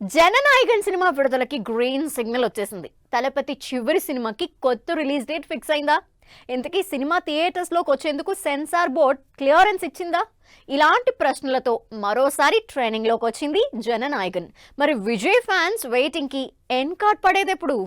Jana Nayagan cinema విడుదలకి green signal వచ్చేసింది. తలపతి చివరి సినిమాకి కొత్త రిలీజ్ డేట్ ఫిక్స్ అయిందా? ఇంతకీ సినిమా థియేటర్స్ లోకి వచ్చేందుకు సెన్సార్ బోర్డ్ క్లియరెన్స్ ఇచ్చిందా? ఇలాంటి ప్రశ్నలతో మరోసారి ట్రైనింగ్ లోకి వచ్చింది జననాయకన్. మరి విజయ్ ఫ్యాన్స్ వెయిటింగ్ కి ఎండ్ కార్డ్ పడేదెప్పుడు?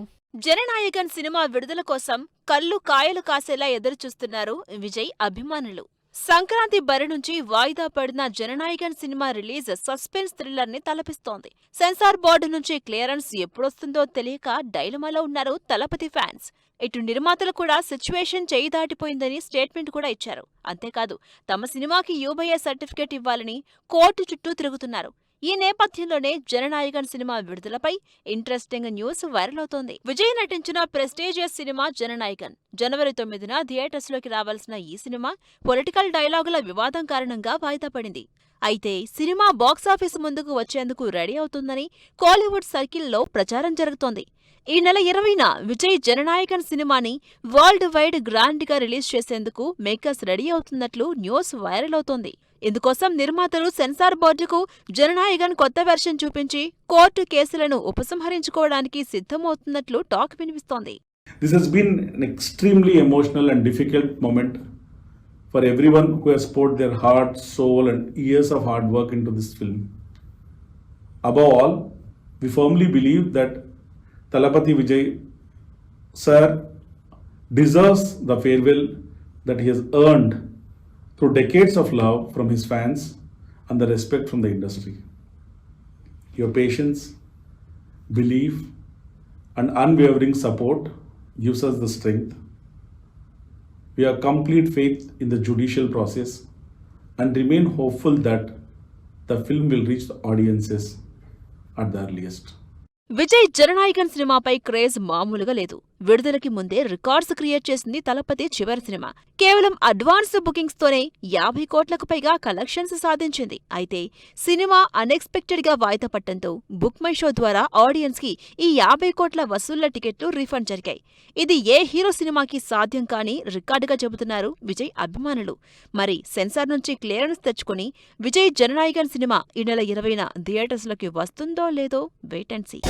జననాయకన్ సినిమా విడుదల కోసం కళ్ళు కాయలు కాసేలా ఎదురుచూస్తున్నారు విజయ్ అభిమానులు. సంక్రాంతి బరి నుంచి వాయిదా పడిన Jana Nayagan cinema release suspense thriller ని తలపిస్తోంది. సెన్సార్ బోర్డు నుంచి క్లియరెన్స్ ఎప్పుడొస్తుందో తెలియక డైలమాలో ఉన్నారు తలపతి ఫ్యాన్స్. ఇటు నిర్మాతలు కూడా సిచ్యువేషన్ చేయి దాటిపోయిందని స్టేట్మెంట్ కూడా ఇచ్చారు. అంతేకాదు తమ సినిమాకి యూబీఏ సర్టిఫికేట్ ఇవ్వాలని కోర్టు చుట్టూ తిరుగుతున్నారు. ఈ నేపథ్యంలోనే జననాయకన్ సినిమా విడుదలపై ఇంట్రెస్టింగ్ న్యూస్ వైరల్ అవుతోంది. విజయ్ నటించిన ప్రెస్టీజియస్ సినిమా జననాయకన్. జనవరి 9న థియేటర్స్ లోకి రావాల్సిన ఈ సినిమా పొలిటికల్ డైలాగుల వివాదం కారణంగా వాయిదా పడింది. అయితే సినిమా బాక్సాఫీస్ ముందుకు వచ్చేందుకు రెడీ అవుతుందని కోలీవుడ్ సర్కిల్లో ప్రచారం జరుగుతోంది. ఈ నెల 20న విజయ్ జననాయకన్ సినిమాని వరల్డ్ వైడ్ గ్రాండ్ గా రిలీజ్ చేసేందుకు మేకర్స్ రెడీ అవుతున్నట్లు న్యూస్ వైరల్ అవుతోంది. ఇందుకోసం నిర్మాతలు సెన్సార్ బోర్డుకు జననాయకన్ కొత్త వెర్షన్ చూపించి కోర్టు కేసులను ఉపసంహరించుకోవడానికి సిద్ధమవుతున్నట్లు టాక్ వినిపిస్తోంది. This has been an extremely emotional and difficult moment for everyone who has poured their heart, soul and years of hard work into this film. Above all, we firmly believe that Thalapathy Vijay sir deserves the farewell that he has earned through decades of love from his fans and the respect from the industry. Your patience, belief and unwavering support gives us the strength. We have complete faith in the judicial process and remain hopeful that the film will reach the audiences at the earliest. Vijay Jana Nayagan సినిమాపై craze మామూలుగా లేదు. విడుదలకి ముందే records create చేసింది తలపతి చివరి cinema. కేవలం advance bookings తోనే 50 కోట్లకు పైగా కలెక్షన్స్ సాధించింది. అయితే సినిమా అన్ఎక్స్పెక్టెడ్ గా వాయిదా పడటంతో బుక్ మై షో ద్వారా ఆడియన్స్ కి ఈ 50 కోట్ల వసూళ్ల టికెట్లు రీఫండ్ జరిగాయి. ఇది ఏ హీరో సినిమాకి సాధ్యం కాని రికార్డుగా చెబుతున్నారు విజయ్ అభిమానులు. మరి సెన్సార్ నుంచి క్లియరెన్స్ తెచ్చుకుని విజయ్ జననాయకన్ సినిమా ఈ నెల 20న థియేటర్స్ లోకి వస్తుందో లేదో వెయిట్ అండ్ సీ.